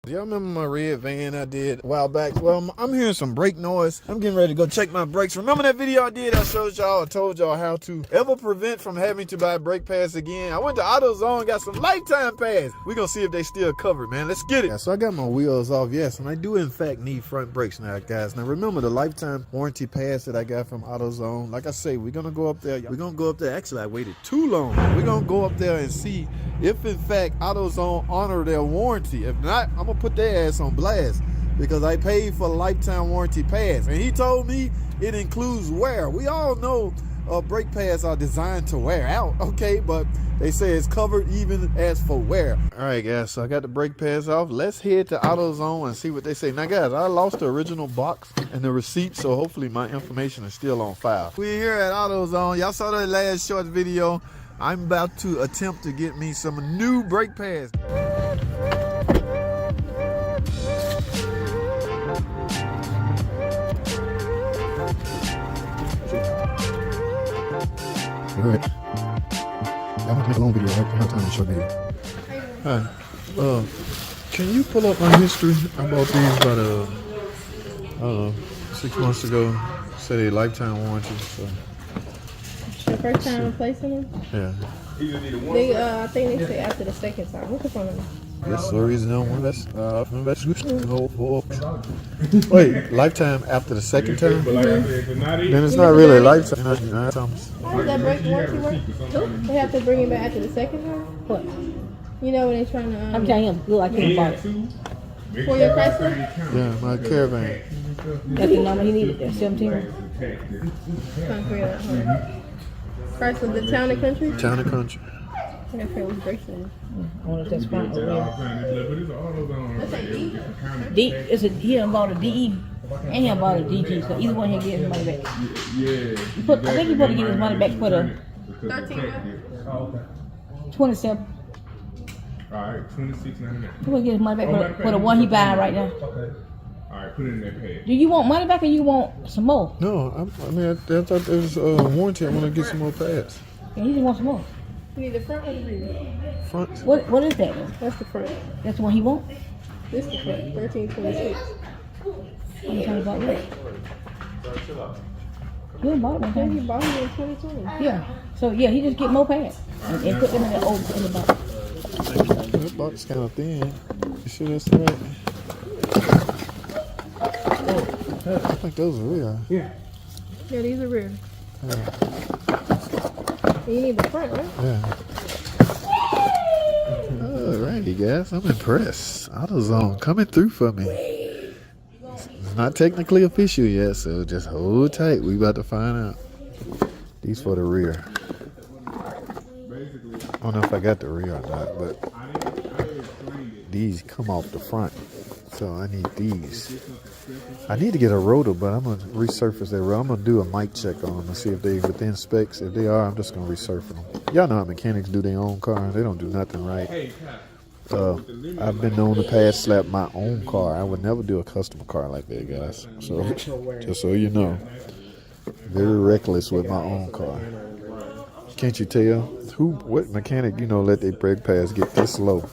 Y'all remember my red van I did a while back? Well, I'm hearing some brake noise. I'm getting ready to go check my brakes. Remember that video I did? I showed y'all, I told y'all how to ever prevent from having to buy brake pads again. I went to Autozone and got some lifetime pads. We're gonna see if they still covered, man. Let's get it. Yeah, so I got my wheels off, yes, and I do in fact need front brakes now, guys. Now remember the lifetime warranty pads that I got from Autozone. Like I say, we're gonna go up there. We're gonna go up there. Actually, I waited too long. We're gonna go up there and see if in fact Autozone honor their warranty. If not, I'm gonna put their ass on blast because I paid for lifetime warranty pads, and he told me it includes wear. We all know brake pads are designed to wear out, okay, but they say it's covered even as for wear. All right, guys, so I got the brake pads off. Let's head to AutoZone and see what they say. Now, guys, I lost the original box and the receipt, so hopefully my information is still on file. We're here at AutoZone. Y'all saw that last short video. I'm about to attempt to get me some new brake pads. All right. I want to make a long video, right? I'm not time to short video. Hi. Can you pull up my history? I bought these about I don't know, 6 months ago. Said a lifetime warranty. So. Your first time replacing them? Yeah. I think they say after the second time. What's the front of them? Yes, the reason I want Wait, lifetime after the second time? Then it's not really a lifetime. Thomas. How does that brake warranty work? They have to bring it back after the second time? What? You know when they're trying to... I'm telling him, look like he bought it. For your Chrysler? Yeah, my Caravan. That's the number he needed there, 17. Trying to figure that out. Chrysler, the Town and Country? Town and Country. I got fairly brakes in I wonder if that's fine over it. there. He done bought a DE and he done bought a DG, so either one he'll get his money back. I think he's supposed to get his money back for the 13. 27. Alright, $26.99. He's supposed to get his money back for the one he buying right now. Okay. Alright, put it in that pad. Do you want money back or you want some more? No, I thought there was a warranty. I want to get some more pads. Yeah, he just wants some more. You need the front or the rear? Front. What is that? That's the front. That's the one he want? This is the front. 1326. I'm talking about that. He done bought it one Yeah, time. he bought it in 2020. Yeah. So yeah, he just get more pads and put them in the box. That box is kind of thin. You sure that's right? I think those are real. Yeah. Yeah, these are rear. Yeah. You need the front, right? Yeah. Alrighty, guys. I'm impressed. AutoZone coming through for me. It's not technically official yet, so just hold tight. We about to find out. These for the rear. I don't know if I got the rear or not, but these come off the front. So I need these. I need to get a rotor, but I'm going to resurface that rotor. I'm going to do a mic check on them and see if they within specs. If they are, I'm just going to resurface them. Y'all know how mechanics do their own car. They don't do nothing right. I've been known to pass slap my own car. I would never do a customer car like that, guys. So just so you know, very reckless with my own car. Can't you tell? What mechanic, let their brake pads get this low?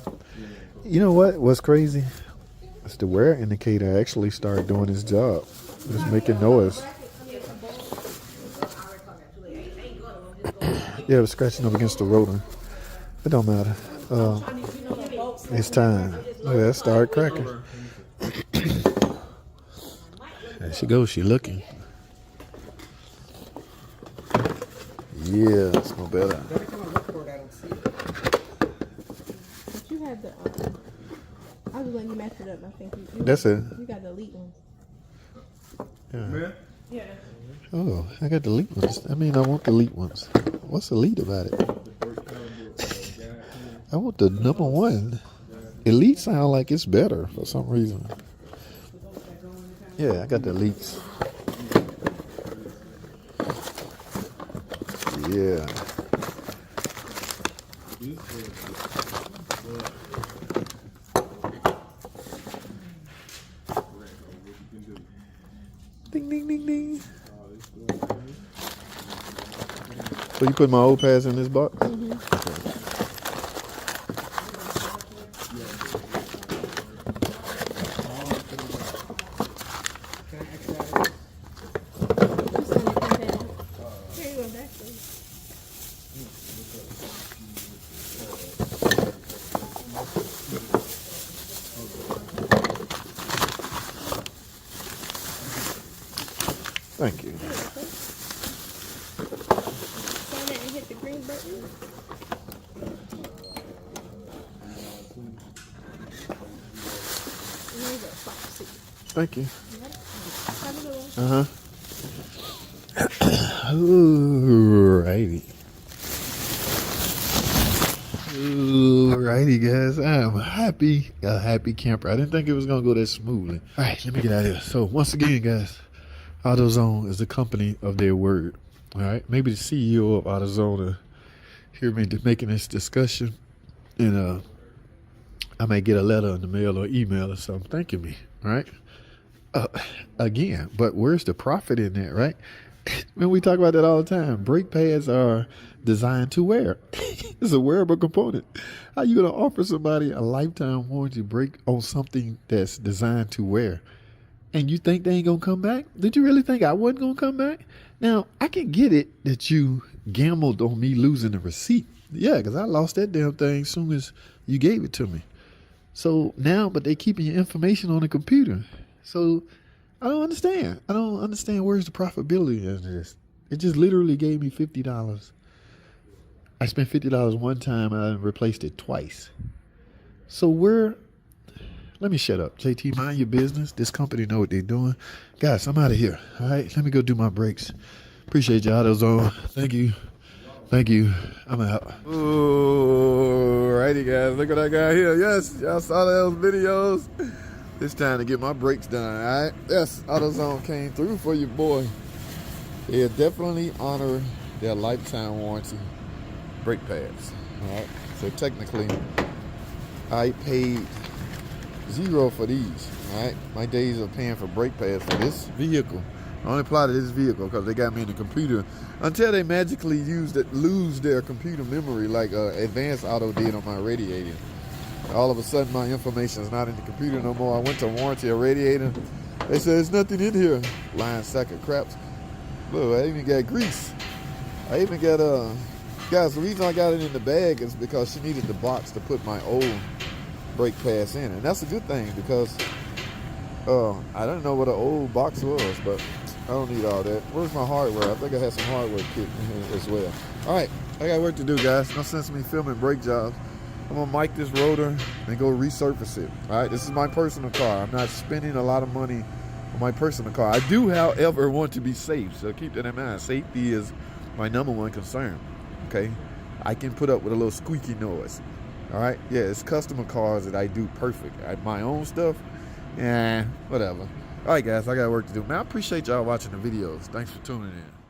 You know what? What's crazy? It's the wear indicator actually started doing its job. It's making noise. Yeah, it was scratching up against the rotor. It don't matter. It's time. Look at that, start cracking. There she goes. She looking. Yeah, it's no better. But you had the... I was letting you match it up. I think you That's it. You got the elite ones. Yeah. Yeah. Oh, I got the elite ones. I want the elite ones. What's elite about it? I want the number one. Elite sound like it's better for some reason. Yeah, I got the elites. Yeah. Ding, ding, ding, ding. So you put my old pads in this box? Mm-hmm. Okay. Thank you. Sign it and hit the green button. And there's a box. Thank you. Have a good one. Alrighty. Alrighty, guys. I'm happy. A happy camper. I didn't think it was going to go that smoothly. Alright, let me get out of here. So, once again, guys, Autozone is the company of their word. Alright, maybe the CEO of Autozone will hear me making this discussion. And I may get a letter in the mail or email or something thanking me. Alright? Again, but where's the profit in that, right? Man, we talk about that all the time. Brake pads are designed to wear. It's a wearable component. How you gonna offer somebody a lifetime warranty brake on something that's designed to wear? And you think they ain't gonna come back? Did you really think I wasn't gonna come back? Now, I can get it that you gambled on me losing the receipt. Yeah, because I lost that damn thing as soon as you gave it to me. So now, but they keeping your information on the computer. So I don't understand. I don't understand where's the profitability in this. It just literally gave me $50. I spent $50 one time and I replaced it twice. So let me shut up. JT, mind your business. This company know what they're doing. Guys, I'm out of here. All right, let me go do my brakes. Appreciate you, AutoZone. Thank you. Thank you. I'm out. Alrighty, guys. Look at that guy here. Yes, y'all saw those videos. It's time to get my brakes done, all right? Yes, AutoZone came through for you, boy. They definitely honor their lifetime warranty brake pads, all right? So technically, I paid $0 for these, all right? My days of paying for brake pads for this vehicle, I only apply to this vehicle because they got me in the computer until they magically lose their computer memory like Advanced Auto did on my radiator. All of a sudden, my information is not in the computer no more. I went to warranty a radiator. They said, there's nothing in here. Lying sack of craps. Look, I even got grease. I even got, guys, the reason I got it in the bag is because she needed the box to put my old brake pads in. And that's a good thing because I don't know what an old box was, but I don't need all that. Where's my hardware? I think I had some hardware kit in here as well. All right, I got work to do, guys. No sense in me filming brake jobs. I'm gonna mic this rotor and go resurface it. All right, this is my personal car. I'm not spending a lot of money on my personal car. I do, however, want to be safe, so keep that in mind. Safety is my #1 concern. Okay, I can put up with a little squeaky noise. All right, yeah, it's customer cars that I do perfect. My own stuff, whatever. All right, guys, I got work to do. Man, I appreciate y'all watching the videos. Thanks for tuning in.